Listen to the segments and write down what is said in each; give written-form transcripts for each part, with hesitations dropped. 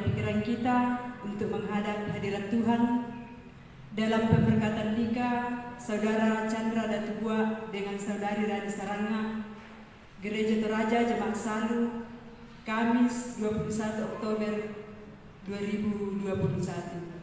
pikiran kita untuk menghadap hadirat Tuhan dalam pemberkatan nikah Saudara Chandra Datubua dengan Saudari Rani Saranga, Gereja Toraja Jemaat Salu, Kamis 21 Oktober 2021.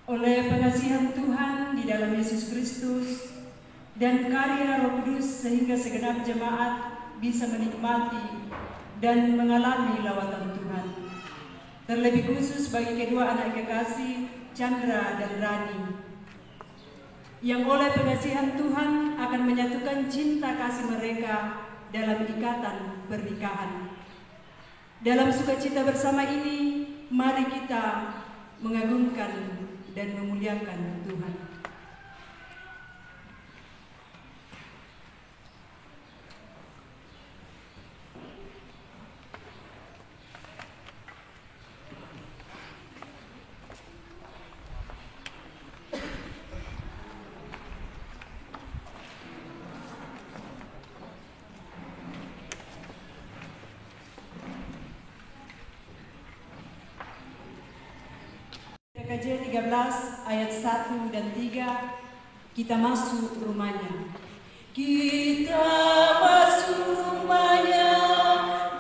Oleh pengasihan Tuhan di dalam Yesus Kristus dan karya Roh Kudus sehingga segenap jemaat bisa menikmati dan mengalami lawatan Tuhan. Terlebih khusus bagi kedua anak kekasih Chandra dan Rani yang oleh pengasihan Tuhan akan menyatukan cinta kasih mereka dalam ikatan pernikahan. Dalam sukacita bersama ini, mari kita mengagungkan dan memuliakan Tuhan. PKJ 13 ayat 1 dan 3, kita masuk rumahnya. Kita masuk rumahnya,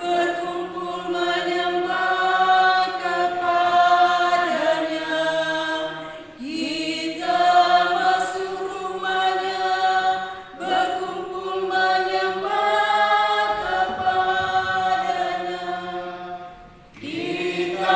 berkumpul menyembah kepadanya. Kita masuk rumahnya, berkumpul menyembah kepadanya. Kita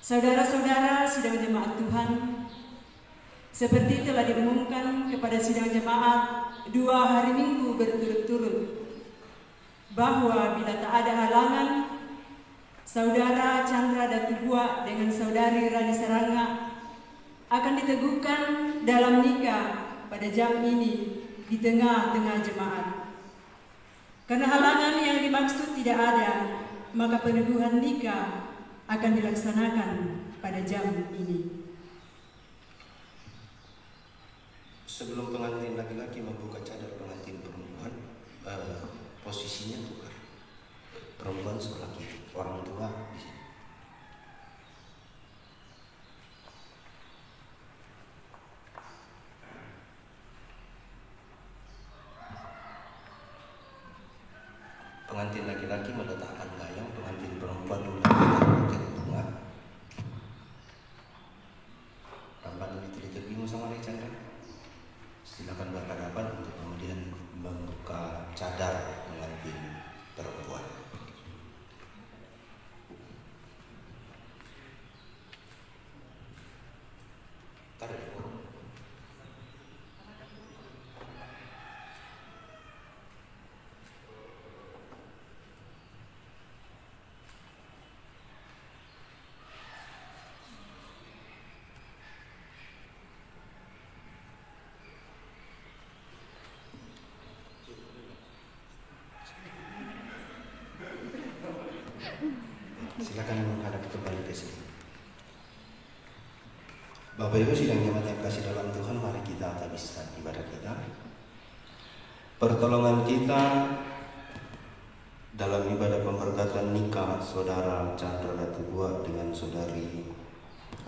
saudara-saudara sidang jemaat Tuhan, seperti telah diumumkan kepada sidang jemaat 2 hari Minggu berturut-turut, bahwa bila tak ada halangan, Saudara Chandra Datubua dengan Saudari Rani Saranga akan diteguhkan dalam nikah pada jam ini di tengah-tengah jemaat. Karena halangan yang dimaksud tidak ada, maka peneguhan nikah akan dilaksanakan pada jam ini. Sebelum pengantin laki-laki membuka cadar pengantin perempuan, posisinya tukar. Perempuan sebelah kiri, orang tua di sini. Pengantin laki-laki meletakkan layang, pengantin perempuan meletakkan bunga. Tampak diteliti-telitimu sama Chandra. Silakan berhadapan untuk kemudian membuka cadar pengantin perempuan. Tarik. Silakan menghadap kembali ke sini. Bapak Ibu sidang jemaat yang kasih dalam Tuhan, mari kita habiskan ibadah kita. Pertolongan kita dalam ibadah pemberkatan nikah Saudara Chandra Datubuat dengan Saudari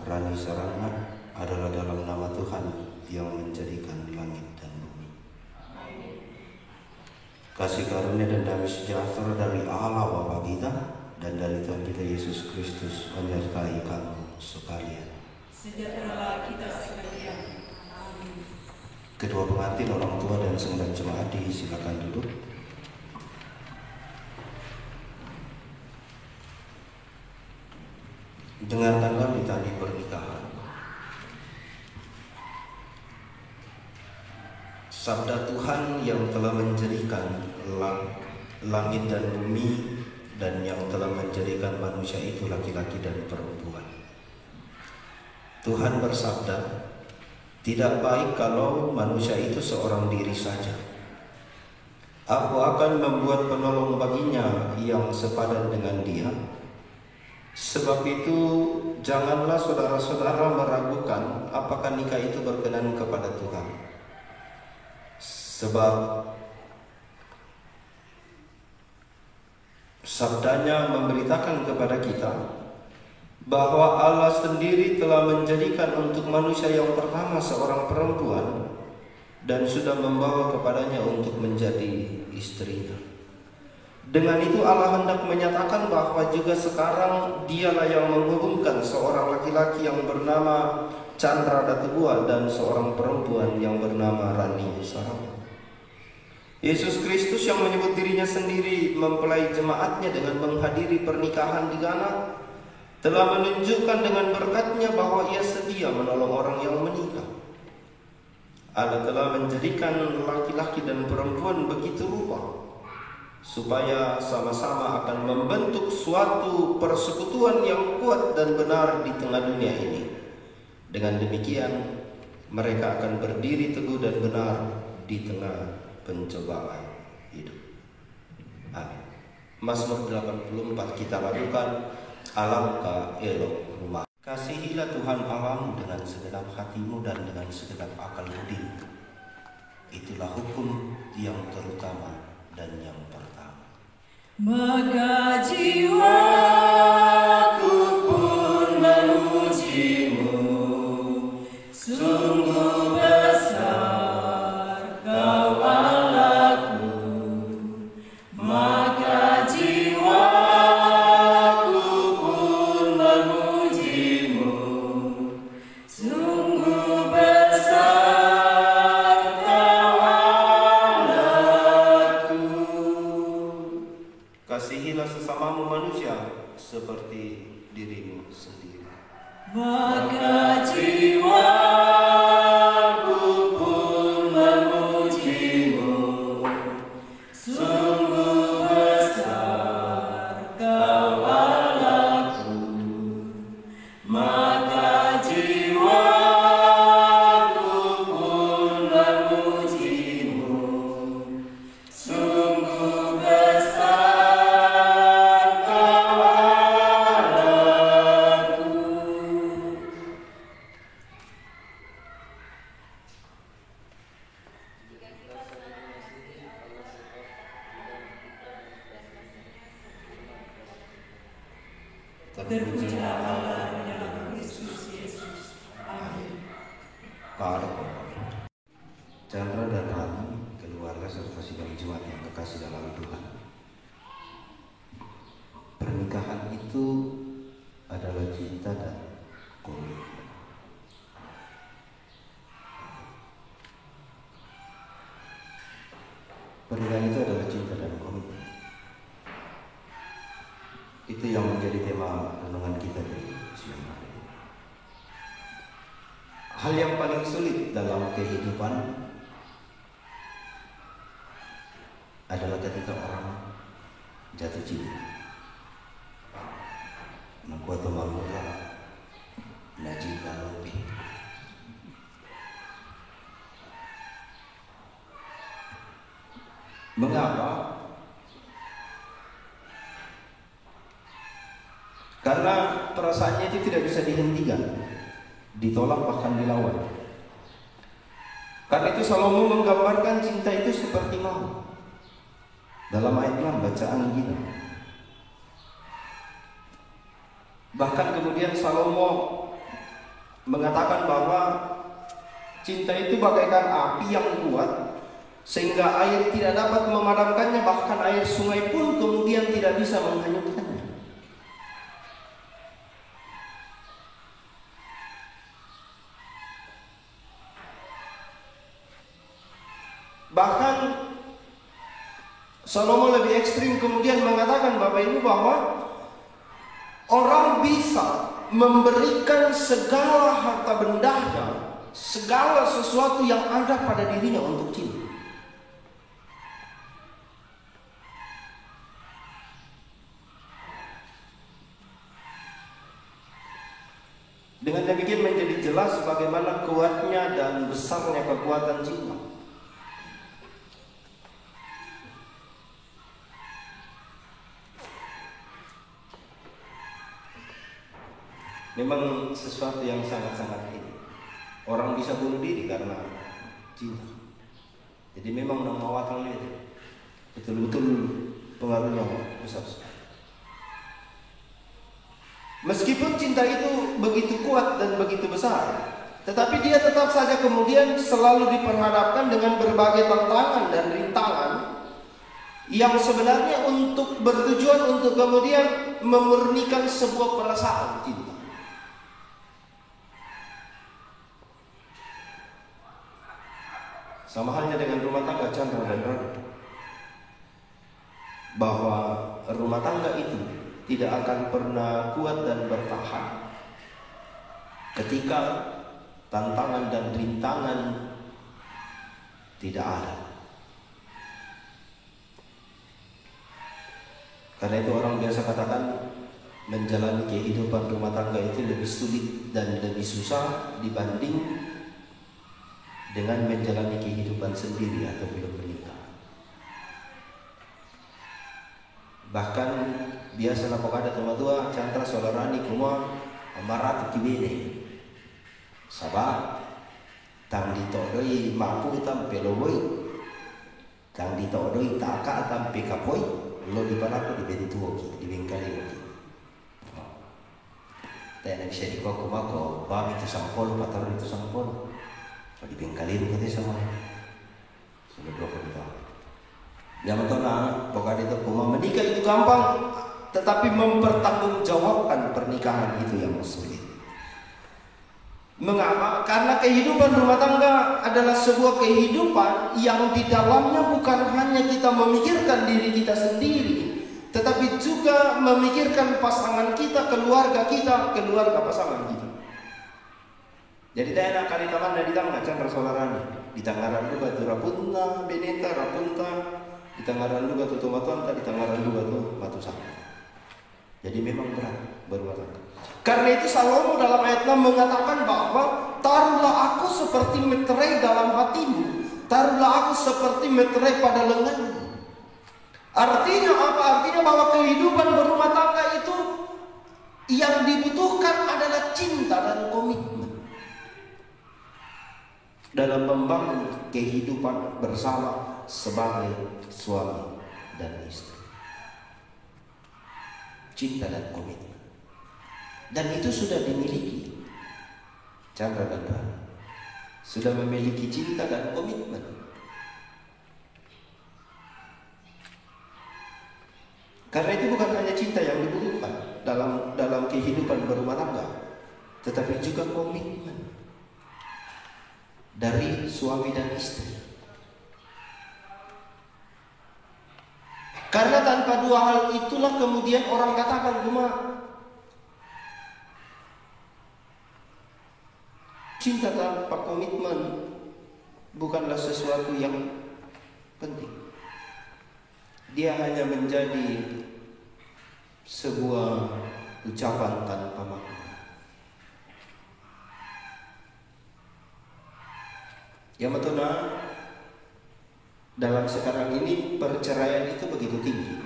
Rani Sarana adalah dalam nama Tuhan yang menjadikan langit dan bumi. Kasih karunia dan damai sejahtera dari Allah Bapa kita dan dari Tuhan kita Yesus Kristus menyertai kamu sekalian. Sejahteralah kita sekalian. Amin. Kedua pengantin, orang tua dan segenap jemaat silakan duduk. Dengarkanlah litani pernikahan. Sabda Tuhan yang telah menjadikan langit dan bumi dan yang telah menjadikan manusia itu laki-laki dan perempuan. Tuhan bersabda, tidak baik kalau manusia itu seorang diri saja. Aku akan membuat penolong baginya yang sepadan dengan dia. Sebab itu janganlah saudara-saudara meragukan apakah nikah itu berkenan kepada Tuhan. Sebab sabdanya memberitakan kepada kita bahwa Allah sendiri telah menjadikan untuk manusia yang pertama seorang perempuan dan sudah membawa kepadanya untuk menjadi istrinya. Dengan itu Allah hendak menyatakan bahwa juga sekarang dialah yang menghubungkan seorang laki-laki yang bernama Chandra Datubuat dan seorang perempuan yang bernama Rani Sarana. Yesus Kristus yang menyebut dirinya sendiri mempelai jemaatnya dengan menghadiri pernikahan di Kana telah menunjukkan dengan berkat-Nya bahwa Ia sedia menolong orang yang menikah. Allah telah menjadikan laki-laki dan perempuan begitu rupa supaya sama-sama akan membentuk suatu persekutuan yang kuat dan benar di tengah dunia ini. Dengan demikian mereka akan berdiri teguh dan benar di tengah pencobaan hidup. Amin. Mazmur 84 kita lakukan. Alangkah elok rumah. Kasihilah Tuhan Allahmu dengan segenap hatimu dan dengan segenap akal budimu. Itulah hukum yang terutama dan yang pertama. Maka jiwaku pun memujimu, sungguh besar Kau Allahku. Maka jiwaku pun memujimu, sungguh besar Kau Allahku. Kasihilah sesamamu manusia seperti dirimu sendiri. Maka jiwaku pun memujimu, sungguh besar Kau Allahku. Maka jiwaku pun memujimu, sungguh besar Kau Allahku. Terpujilah Allah di dalam Kristus Yesus. Amin. Para Chandra dan Rani, keluarga serta sidang jemaat yang kekasih dalam Tuhan. Pernikahan itu adalah cinta dan komitmen. Pernikahan itu adalah cinta dan komitmen. Itu yang menjadi tema renungan kita di siang hari ini. Hal yang paling sulit dalam kehidupan adalah ketika orang jatuh cinta. Nakuatu mamuka najika lebih. Mengapa? Karena perasaannya itu tidak bisa dihentikan ditolak bahkan dilawan. Karena itu Salomo menggambarkan cinta itu seperti maut. Dalam ayat 6 bacaan kita. Bahkan kemudian Salomo mengatakan bahwa cinta itu bagaikan api yang kuat sehingga air tidak dapat memadamkannya, bahkan air sungai pun kemudian tidak bisa menghanyutkannya. Bahkan Salomo lebih ekstrim kemudian mengatakan Bapak Ibu bahwa orang bisa memberikan segala harta bendanya, segala sesuatu yang ada pada dirinya untuk cinta. Dengan demikian menjadi jelas bagaimana kuatnya dan besarnya kekuatan cinta. Memang sesuatu yang sangat-sangat ini. Orang bisa bunuh diri karena cinta. Jadi memang mengawatkan itu betul-betul pengaruhnya besar. Meskipun cinta itu begitu kuat dan begitu besar, tetapi dia tetap saja kemudian selalu diperhadapkan dengan berbagai tantangan dan rintangan yang sebenarnya untuk bertujuan untuk kemudian memurnikan sebuah perasaan cinta. Sama halnya dengan rumah tangga Chandra dan Radha, bahwa rumah tangga itu tidak akan pernah kuat dan bertahan ketika tantangan dan rintangan tidak ada. Karena itu orang biasa katakan menjalani kehidupan rumah tangga itu lebih sulit dan lebih susah dibanding dengan menjalani kehidupan sendiri atau belum menikah. Bahkan biasa napok ada tua Chandra solarani kuma amaratu kibene sabah tang ditodoi mampu tampe lowoi tang ditodoi taka tampe kapoi lo di palaku di bentuo di bengkali oki. Tena bisa dikoko mako bami itu sampol patar itu sampol. Di bengkali itu katanya sama sudah 20 tahun. Yang betul pokoknya itu menikah itu gampang, tetapi mempertanggungjawabkan pernikahan itu yang sulit. Mengapa? Karena kehidupan rumah tangga adalah sebuah kehidupan yang di dalamnya bukan hanya kita memikirkan diri kita sendiri, tetapi juga memikirkan pasangan kita, keluarga pasangan kita. Jadi daerah kali taman dari tangga Chandra Solarani di Tangaran juga tu Rapunta, Beneta, Rapunta, di Tangaran juga tu Tomatuanta, di Tangaran juga tu Matusan. Jadi memang berat berumah tangga. Karena itu Salomo dalam ayat 6 mengatakan bahwa taruhlah aku seperti meterai dalam hatimu, taruhlah aku seperti meterai pada lenganmu. Artinya apa? Artinya bahwa kehidupan berumah tangga itu yang dibutuhkan adalah cinta dan komitmen dalam membangun kehidupan bersama sebagai suami dan istri. Cinta dan komitmen. Dan itu sudah dimiliki Chandra dan Radha. Sudah memiliki cinta dan komitmen. Karena itu bukan hanya cinta yang dibutuhkan dalam kehidupan berumah tangga, tetapi juga komitmen dari suami dan istri. Karena tanpa dua hal itulah kemudian orang katakan cuma cinta tanpa komitmen bukanlah sesuatu yang penting. Dia hanya menjadi sebuah ucapan tanpa makna. Yang betul dalam sekarang ini perceraian itu begitu tinggi.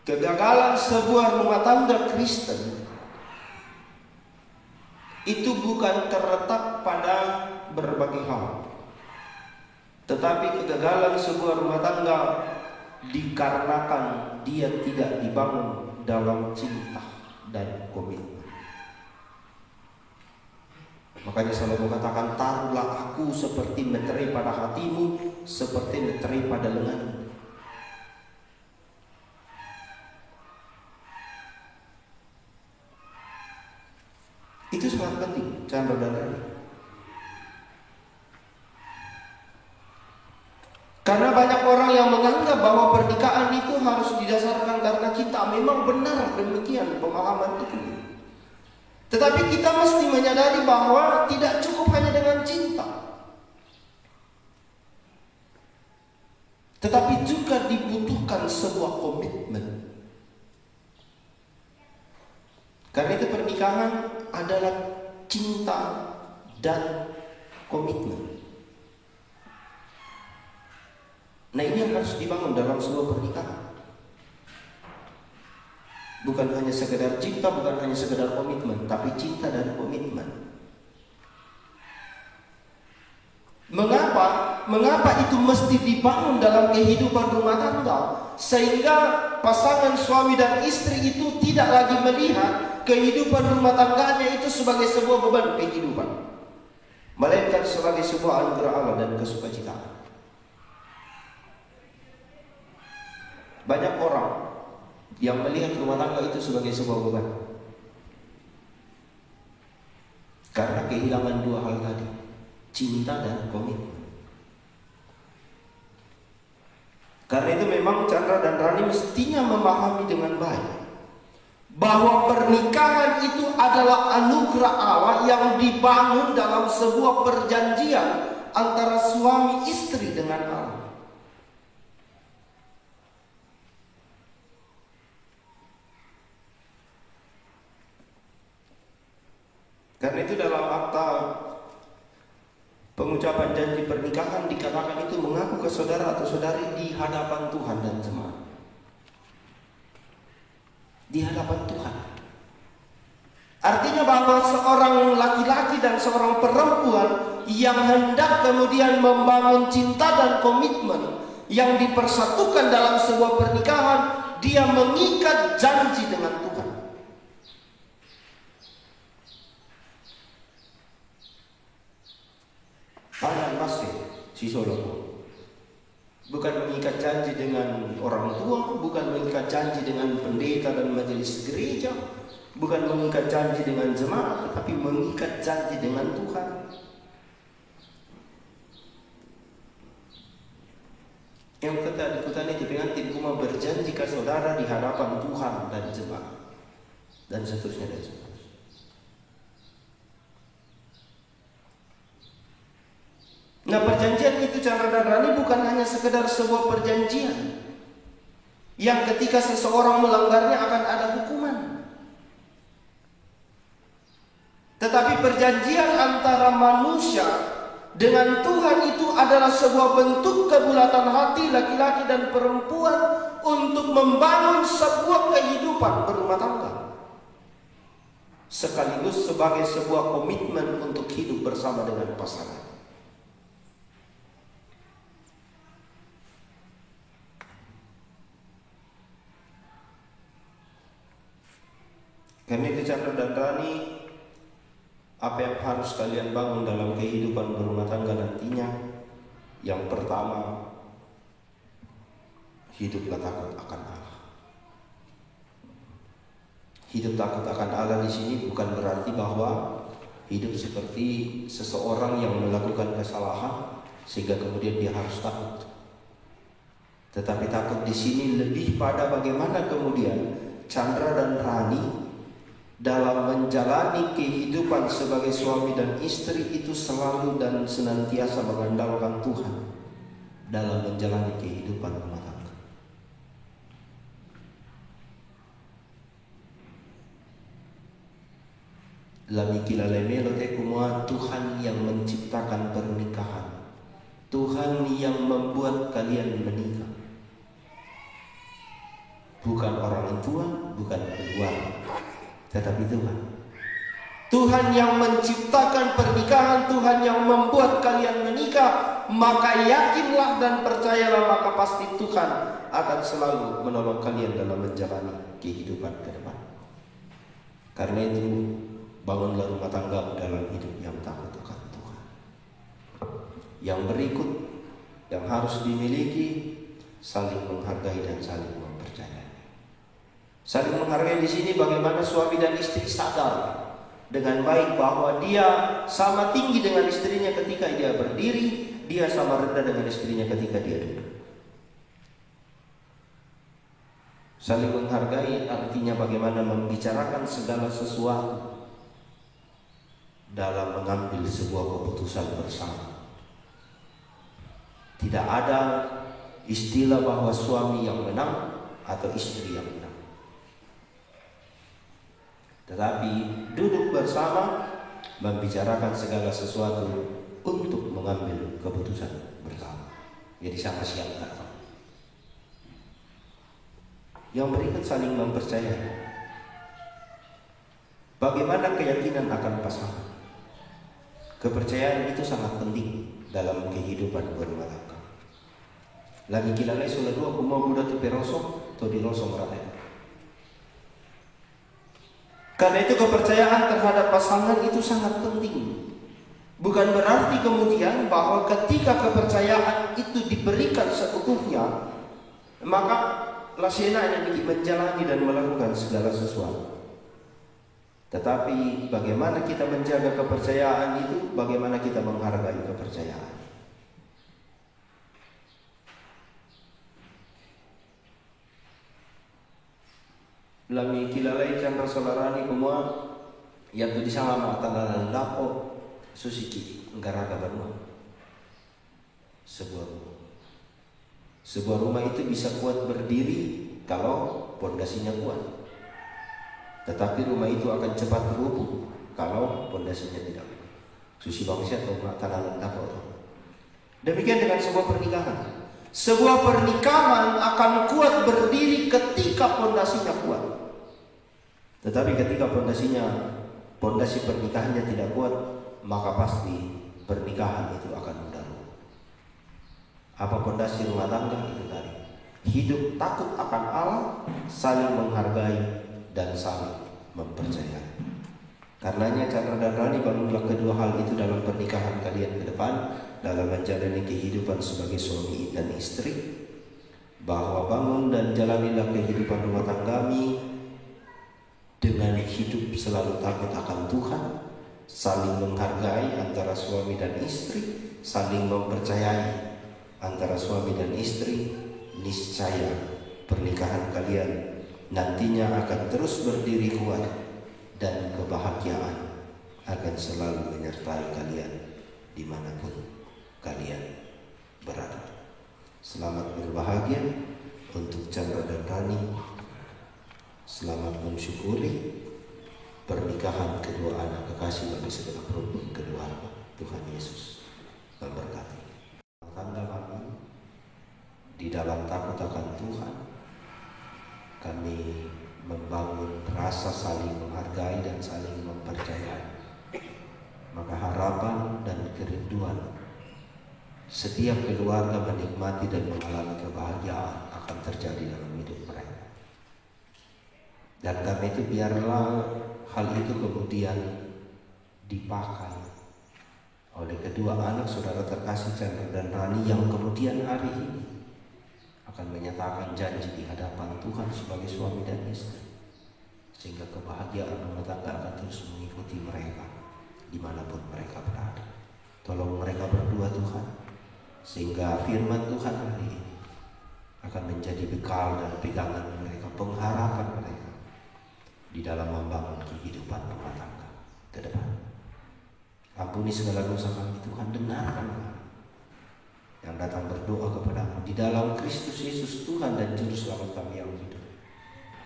Kegagalan sebuah rumah tangga Kristen itu bukan terletak pada berbagai hal, tetapi kegagalan sebuah rumah tangga dikarenakan dia tidak dibangun dalam cinta dan komitmen. Makanya Salomo katakan, taruhlah aku seperti meterai pada hatimu, seperti meterai pada lenganmu. Itu sangat penting, Chandra dan Rani. Karena banyak orang yang menganggap bahwa pernikahan itu harus didasarkan karena cinta. Memang benar demikian pemahaman itu. Tetapi kita mesti menyadari bahwa tidak cukup hanya dengan cinta, tetapi juga dibutuhkan sebuah komitmen. Karena itu pernikahan adalah cinta dan komitmen. Nah, ini yang harus dibangun dalam sebuah pernikahan. Bukan hanya sekedar cinta, bukan hanya sekedar komitmen, tapi cinta dan komitmen. Mengapa itu mesti dibangun dalam kehidupan rumah tangga? Sehingga pasangan suami dan istri itu tidak lagi melihat kehidupan rumah tangganya itu sebagai sebuah beban kehidupan, melainkan sebagai sebuah anugerah Allah dan kesukacitaan. Banyak orang yang melihat rumah tangga itu sebagai sebuah beban karena kehilangan dua hal tadi, cinta dan komitmen. Karena itu memang Chandra dan Rani mestinya memahami dengan baik bahwa pernikahan itu adalah anugerah Allah yang dibangun dalam sebuah perjanjian antara suami istri dengan Allah. Karena itu dalam akta pengucapan janji pernikahan dikatakan itu mengaku ke saudara atau saudari di hadapan Tuhan dan jemaat. Di hadapan Tuhan. Artinya bahwa seorang laki-laki dan seorang perempuan yang hendak kemudian membangun cinta dan komitmen yang dipersatukan dalam sebuah pernikahan, dia mengikat janji dengan Tuhan. Anak masih si Salomo bukan mengikat janji dengan orang tua, bukan mengikat janji dengan pendeta dan majelis gereja, bukan mengikat janji dengan jemaat, tetapi mengikat janji dengan Tuhan. Yang kata ikutan itu pengantin cuma berjanji ke saudara di hadapan Tuhan dan jemaat dan seterusnya dan seterusnya. Nah, perjanjian itu Chandra dan Rani bukan hanya sekedar sebuah perjanjian yang ketika seseorang melanggarnya akan ada hukuman. Tetapi perjanjian antara manusia dengan Tuhan itu adalah sebuah bentuk kebulatan hati laki-laki dan perempuan untuk membangun sebuah kehidupan berumah tangga, sekaligus sebagai sebuah komitmen untuk hidup bersama dengan pasangan. Karena itu Chandra dan Rani, apa yang harus kalian bangun dalam kehidupan berumah tangga nantinya? Yang pertama, hiduplah takut akan Allah. Hidup takut akan Allah di sini bukan berarti bahwa hidup seperti seseorang yang melakukan kesalahan sehingga kemudian dia harus takut. Tetapi takut di sini lebih pada bagaimana kemudian Chandra dan Rani dalam menjalani kehidupan sebagai suami dan istri itu selalu dan senantiasa mengandalkan Tuhan dalam menjalani kehidupan rumah tangga. Tuhan yang menciptakan pernikahan, Tuhan yang membuat kalian menikah, bukan orang tua, bukan keluarga, tetapi Tuhan. Tuhan yang menciptakan pernikahan, Tuhan yang membuat kalian menikah, maka yakinlah dan percayalah, maka pasti Tuhan akan selalu menolong kalian dalam menjalani kehidupan ke depan. Karena itu, bangunlah rumah tangga dalam hidup yang takut akan Tuhan. Yang berikut yang harus dimiliki, saling menghargai dan saling mempercayai. Saling menghargai di sini bagaimana suami dan istri sadar dengan baik bahwa dia sama tinggi dengan istrinya ketika dia berdiri, dia sama rendah dengan istrinya ketika dia duduk. Saling menghargai artinya bagaimana membicarakan segala sesuatu dalam mengambil sebuah keputusan bersama. Tidak ada istilah bahwa suami yang menang atau istri yang menang. Tetapi duduk bersama membicarakan segala sesuatu untuk mengambil keputusan bersama. Jadi sama siapa. Yang berikut saling mempercayai. Bagaimana keyakinan akan pasangan? Kepercayaan itu sangat penting dalam kehidupan berumah tangga. Lagi kilalai sudah dua kumau muda tu perosok atau di rosok merata. Karena itu kepercayaan terhadap pasangan itu sangat penting. Bukan berarti kemudian bahwa ketika kepercayaan itu diberikan seutuhnya, maka laksana yang menjalani dan melakukan segala sesuatu. Tetapi bagaimana kita menjaga kepercayaan itu, bagaimana kita menghargai kepercayaan. Lami kilalai candra solarani kumua yang tu disama matanalan lapo susiki ngaraga banua. Sebuah rumah itu bisa kuat berdiri kalau pondasinya kuat. Tetapi rumah itu akan cepat rubuh kalau pondasinya tidak kuat. Susi bangsa atau matanalan lapo. Demikian dengan sebuah pernikahan. Sebuah pernikahan akan kuat berdiri ketika pondasinya kuat. Tetapi ketika pondasi pernikahannya tidak kuat, maka pasti pernikahan itu akan mudah. Apa pondasi rumah tangga itu tadi? Hidup takut akan Allah, saling menghargai dan saling mempercayai. Karenanya Chandra dan Rani, bangunlah kedua hal itu dalam pernikahan kalian ke depan, dalam menjalani kehidupan sebagai suami dan istri, bahwa bangun dan jalanilah kehidupan rumah tanggamu dengan hidup selalu takut akan Tuhan, saling menghargai antara suami dan istri, saling mempercayai antara suami dan istri. Niscaya pernikahan kalian nantinya akan terus berdiri kuat dan kebahagiaan akan selalu menyertai kalian dimanapun kalian berada. Selamat berbahagia untuk Chandra dan Rani. Selamat mensyukuri pernikahan kedua anak kekasih bagi segala perempuan kedua. Tuhan Yesus memberkati. Tanda kami di dalam takut akan Tuhan, kami membangun rasa saling menghargai dan saling mempercayai. Maka harapan dan kerinduan setiap keluarga menikmati dan mengalami kebahagiaan akan terjadi dalam hidup mereka. Dan karena itu biarlah hal itu kemudian dipakai oleh kedua anak saudara terkasih Chandra dan Rani yang kemudian hari ini akan menyatakan janji di hadapan Tuhan sebagai suami dan istri, sehingga kebahagiaan rumah tangga akan terus mengikuti mereka dimanapun mereka berada. Tolong mereka berdua Tuhan, sehingga firman Tuhan hari ini akan menjadi bekal dan pegangan mereka, pengharapan mereka di dalam membangun kehidupan rumah tangga ke depan. Ampuni segala dosa kami Tuhan, dengarkan kami yang datang berdoa kepadamu di dalam Kristus Yesus Tuhan dan Juru Selamat kami yang hidup,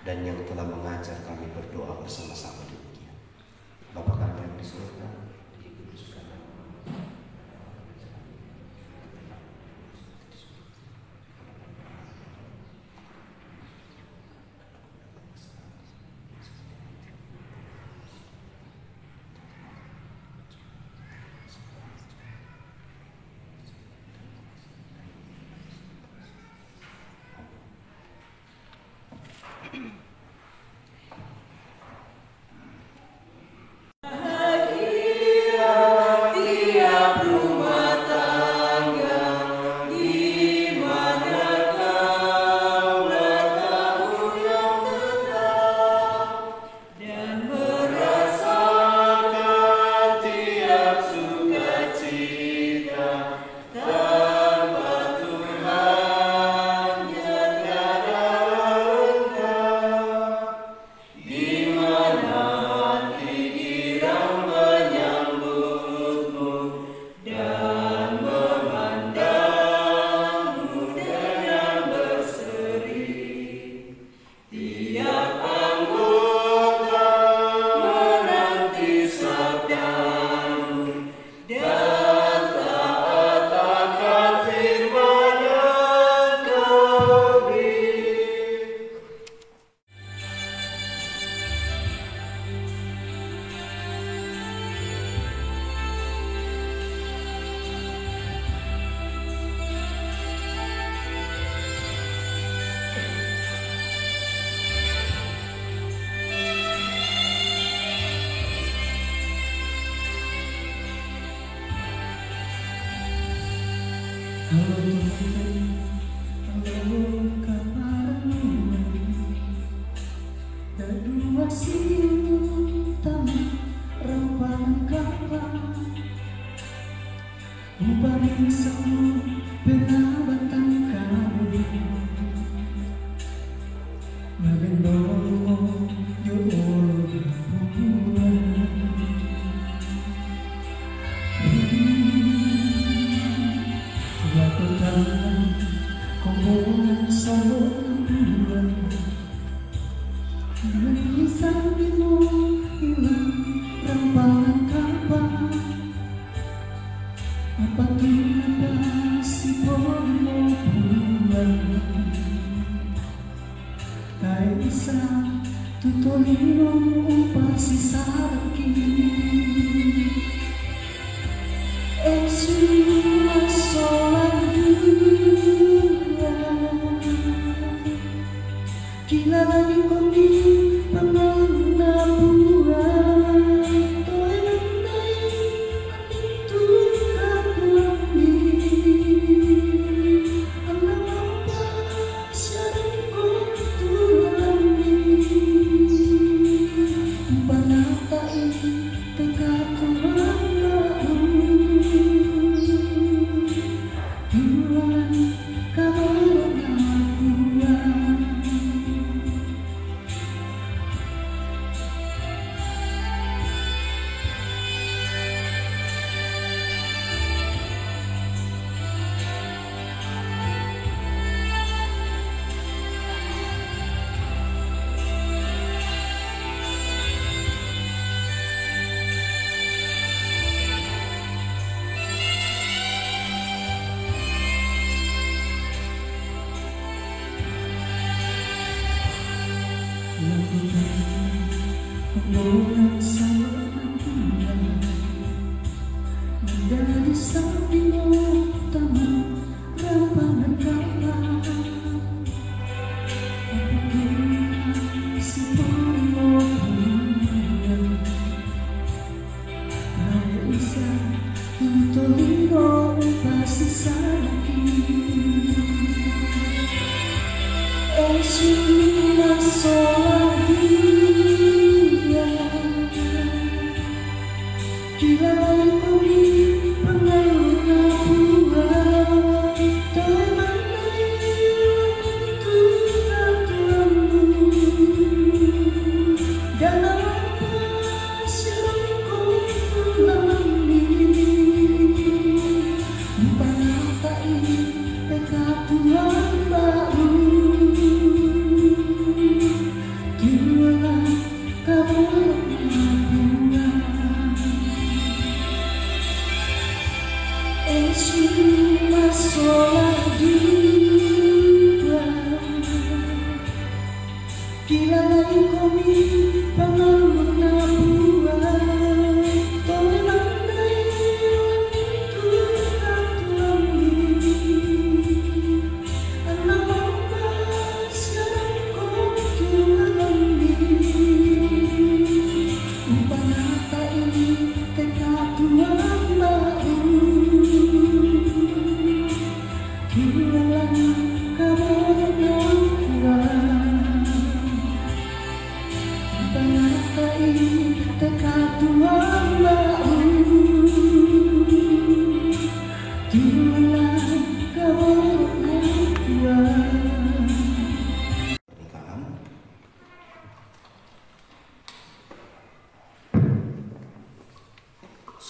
dan yang telah mengajar kami berdoa bersama-sama demikian. Bapa kami yang di surga, dikuduskan namamu.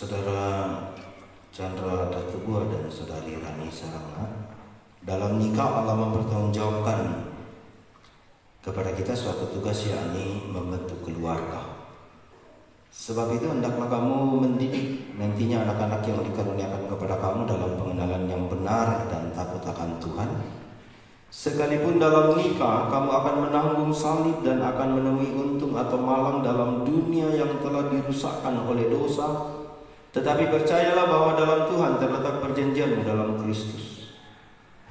Saudara Chandra Datubua dan Saudari Rani Saranga, dalam nikah Allah mempertanggungjawabkan kepada kita suatu tugas, yakni membentuk keluarga. Sebab itu hendaklah kamu mendidik nantinya anak-anak yang dikaruniakan kepada kamu dalam pengenalan yang benar dan takut akan Tuhan. Sekalipun dalam nikah kamu akan menanggung salib dan akan menemui untung atau malang dalam dunia yang telah dirusakkan oleh dosa, tetapi percayalah bahwa dalam Tuhan terletak perjanjianmu dalam Kristus.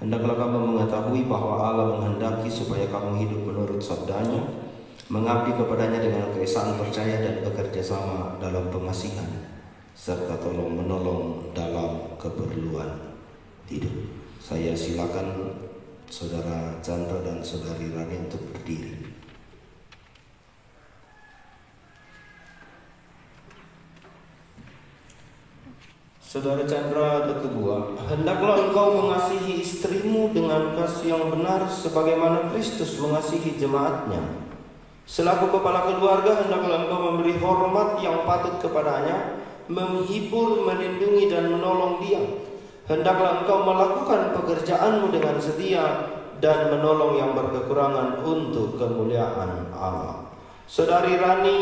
Hendaklah kamu mengetahui bahwa Allah menghendaki supaya kamu hidup menurut sabdanya, mengabdi kepadanya dengan keesaan percaya dan bekerja sama dalam pengasihan, serta tolong menolong dalam keperluan hidup. Saya silakan Saudara Chandra dan Saudari Rani untuk berdiri. Saudara Chandra Datubua, hendaklah engkau mengasihi istrimu dengan kasih yang benar sebagaimana Kristus mengasihi jemaatnya. Selaku kepala keluarga, hendaklah engkau memberi hormat yang patut kepadanya, menghibur, melindungi dan menolong dia. Hendaklah engkau melakukan pekerjaanmu dengan setia dan menolong yang berkekurangan untuk kemuliaan Allah. Saudari Rani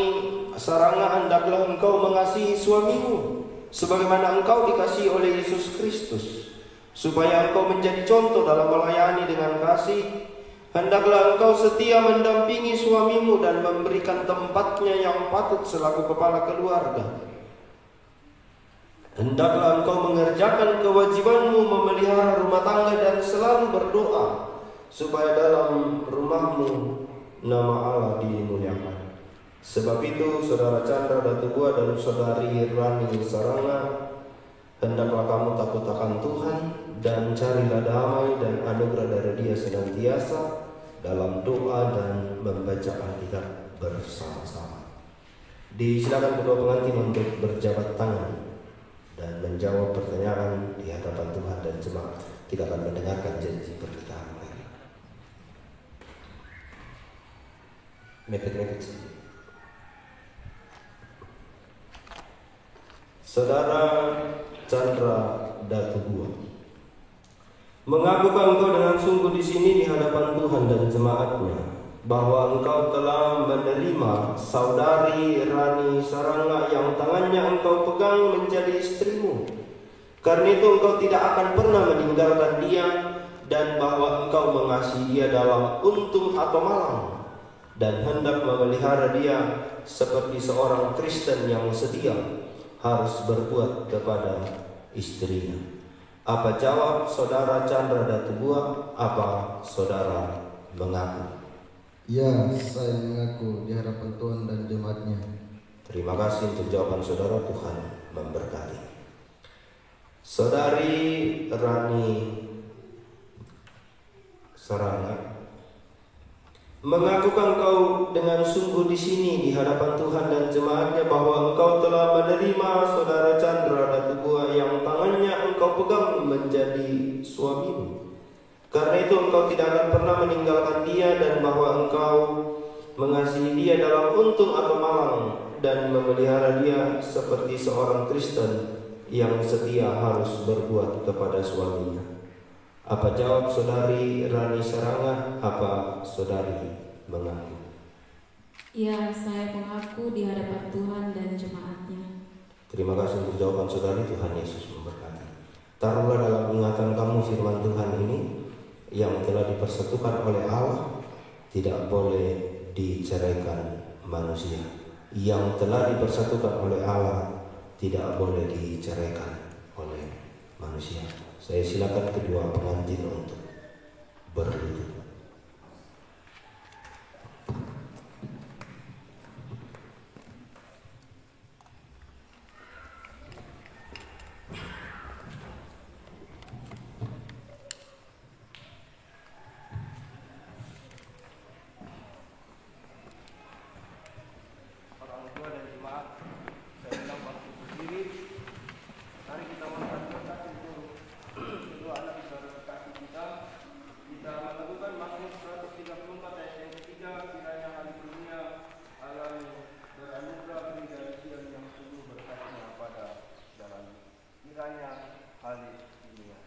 Saranga, hendaklah engkau mengasihi suamimu sebagaimana engkau dikasihi oleh Yesus Kristus, supaya engkau menjadi contoh dalam melayani dengan kasih. Hendaklah engkau setia mendampingi suamimu dan memberikan tempatnya yang patut selaku kepala keluarga. Hendaklah engkau mengerjakan kewajibanmu memelihara rumah tangga dan selalu berdoa supaya dalam rumahmu nama Allah dimuliakan. Sebab itu, Saudara Chandra Datubua dan Saudari Rani Saranga, hendaklah kamu takut akan Tuhan dan carilah damai dan anugerah dari Dia senantiasa dalam doa dan membaca Alkitab bersama-sama. Disilakan kedua pengantin untuk berjabat tangan dan menjawab pertanyaan di hadapan Tuhan dan jemaat. Kita akan mendengarkan janji pernikahan mereka. Mepet-mepet sedikit. Saudara Chandra Datubua, mengakukan engkau dengan sungguh di sini di hadapan Tuhan dan jemaatnya bahwa engkau telah menerima Saudari Rani Saranga yang tangannya engkau pegang menjadi istrimu. Karena itu engkau tidak akan pernah meninggalkan dia, dan bahwa engkau mengasihi dia dalam untung atau malang, dan hendak memelihara dia seperti seorang Kristen yang setia harus berbuat kepada istrinya. Apa jawab Saudara Chandra Datubua? Apa saudara mengaku? Ya, saya mengaku di hadapan Tuhan dan jemaatnya. Terima kasih untuk jawaban saudara. Tuhan memberkati. Saudari Rani Saranga, mengakukan engkau dengan sungguh di sini di hadapan Tuhan dan jemaatnya bahwa engkau telah menerima Saudara Chandra Datubua yang tangannya engkau pegang menjadi suamimu. Karena itu engkau tidak akan pernah meninggalkan dia, dan bahwa engkau mengasihi dia dalam untung atau malang, dan memelihara dia seperti seorang Kristen yang setia harus berbuat kepada suaminya. Apa jawab Saudari Rani Saranga? Apa saudari mengaku? Ya, saya mengaku di hadapan Tuhan dan jemaatnya. Terima kasih untuk jawaban saudari. Tuhan Yesus memberkati. Taruhlah dalam ingatan kamu firman Tuhan ini, yang telah dipersatukan oleh Allah tidak boleh diceraikan manusia. Yang telah dipersatukan oleh Allah tidak boleh diceraikan oleh manusia. Saya silakan kedua pengantin untuk berduduk. Orang tua dan jemaat, saya bilang waktu berdiri. Mari kita mengatakan untuk kedua anak saudara kekasih kita. Kita melakukan Mazmur 134 ayat yang ketiga. Kiranya hari dunia Allah beranugerah beri dari Sion yang sungguh berkatnya pada jalan. Kiranya hari dunia.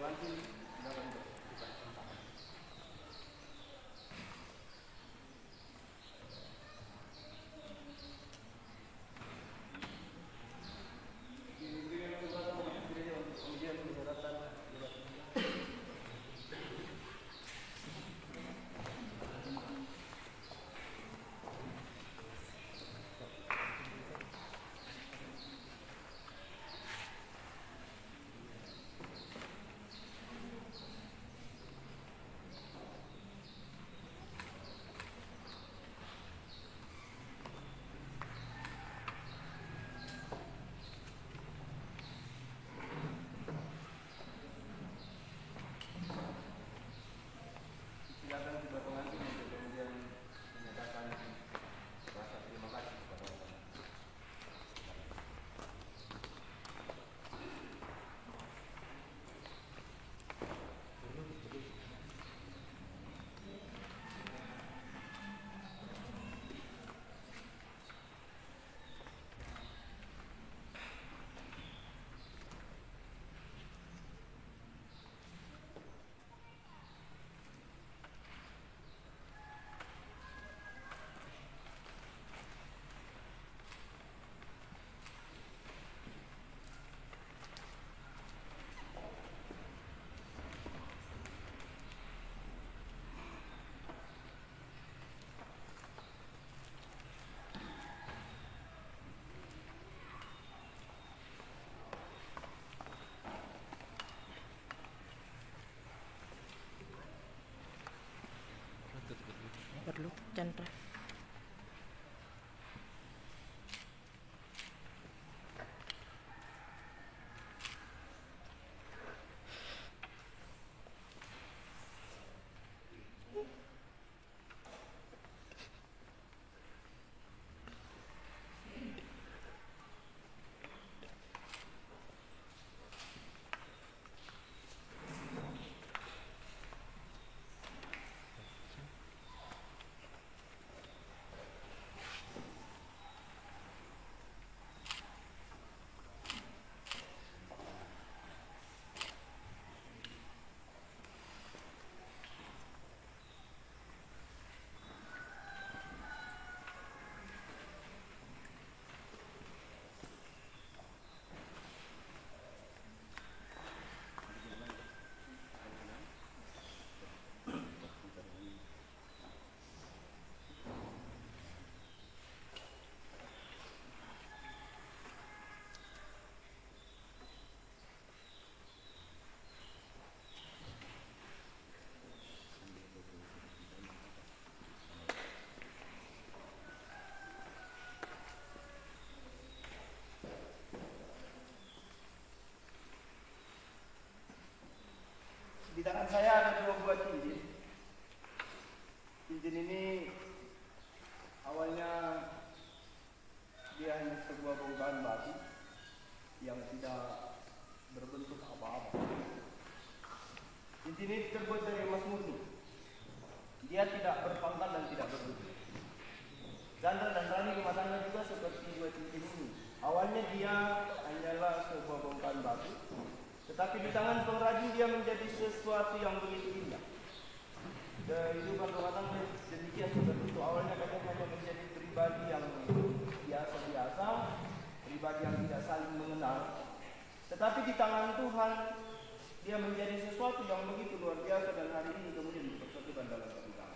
pengantin silakan berbuka. Silakan kedua pengantin untuk kemudian menyatakan rasa terima kasih kepada Allah. Perlu Chandra. Di tangan saya ada 2 buah cincin. Cincin ini awalnya dia hanya sebuah bongkahan batu yang tidak berbentuk apa-apa. Cincin ini terbuat dari emas murni. Dia tidak berpangkat dan tidak berbentuk. Chandra dan Rani rumah tangga juga seperti 2 cincin ini. Awalnya dia hanyalah sebuah bongkahan batu, tetapi di tangan pengrajin dia menjadi sesuatu yang begitu indah. Kehidupan rumah tangga demikian seperti itu. Awalnya kadang hanya menjadi pribadi yang biasa-biasa, pribadi yang tidak saling mengenal. Tetapi di tangan Tuhan dia menjadi sesuatu yang begitu luar biasa, dan hari ini kemudian dipersatukan dalam pernikahan.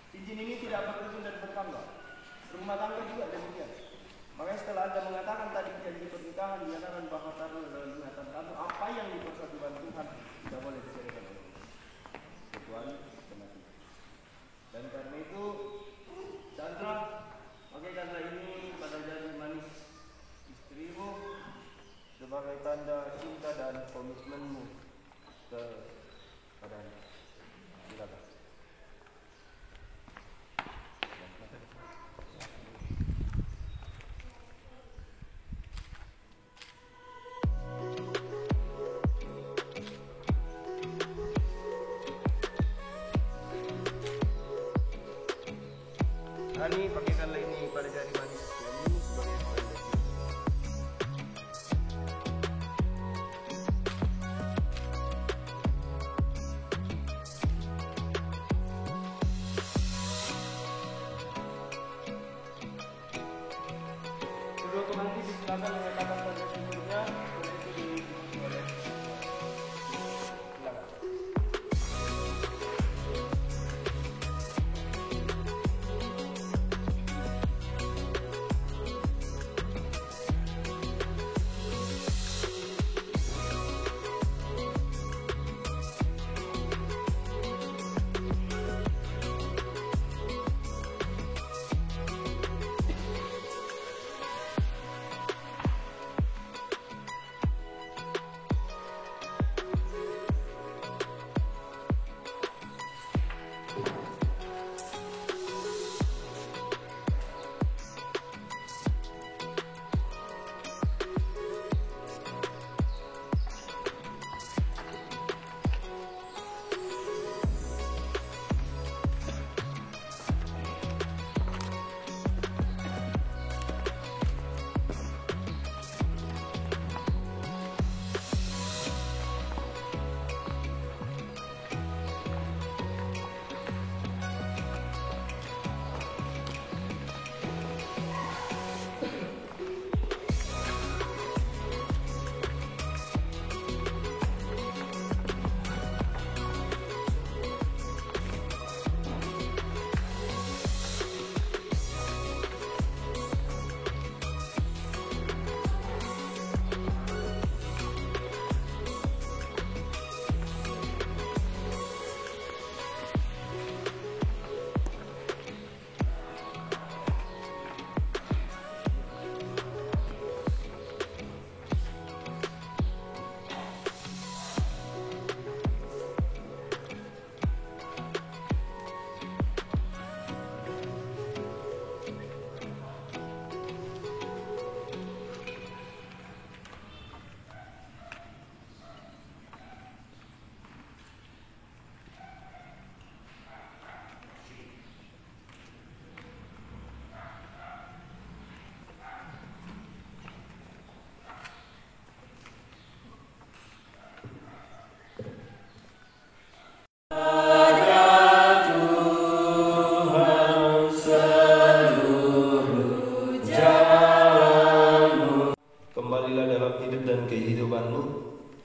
Cincin ini tidak berujung dan bertambah. Rumah tangga juga demikian. Makanya setelah Anda mengatakan tadi janji pernikahan, dinyatakan bahwa karena dalam ingatan kamu apa yang dipersatukan Tuhan tidak boleh diceritakan oleh Allah, kecuali kematian. Dan karena itu Chandra, pakai Chandra ini pada janji manis istrimu sebagai tanda cinta dan komitmenmu kepadanya. Silakan. Rani, pakaikanlah ini pada jari manis suami sebagai tanda cinta.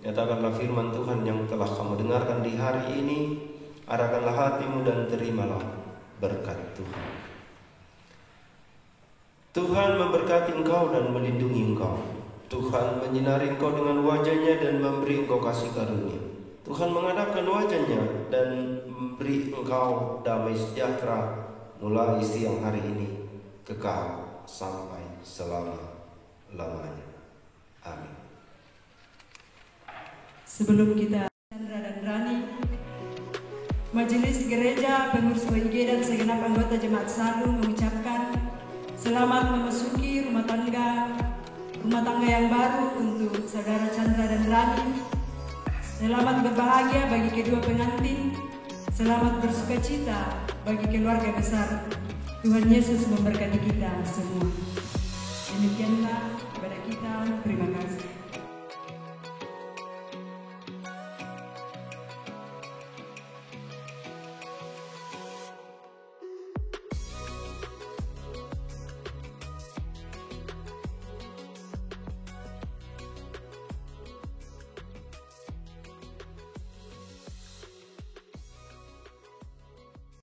Nyatakanlah firman Tuhan yang telah kamu dengarkan di hari ini, arahkanlah hatimu dan terimalah berkat Tuhan. Tuhan memberkati engkau dan melindungi engkau. Tuhan menyinari engkau dengan wajah-Nya dan memberi engkau kasih karunia. Tuhan menghadapkan wajah-Nya dan memberi engkau damai sejahtera mulai siang hari ini kekal sampai selama-lamanya. Amin. Sebelum kita Chandra dan Rani, Majelis Gereja, Pengurus OIG dan segenap anggota Jemaat Sadu mengucapkan selamat memasuki rumah tangga yang baru untuk Saudara Chandra dan Rani. Selamat berbahagia bagi kedua pengantin. Selamat bersukacita bagi keluarga besar. Tuhan Yesus memberkati kita semua. Demikianlah kepada kita. Terima kasih.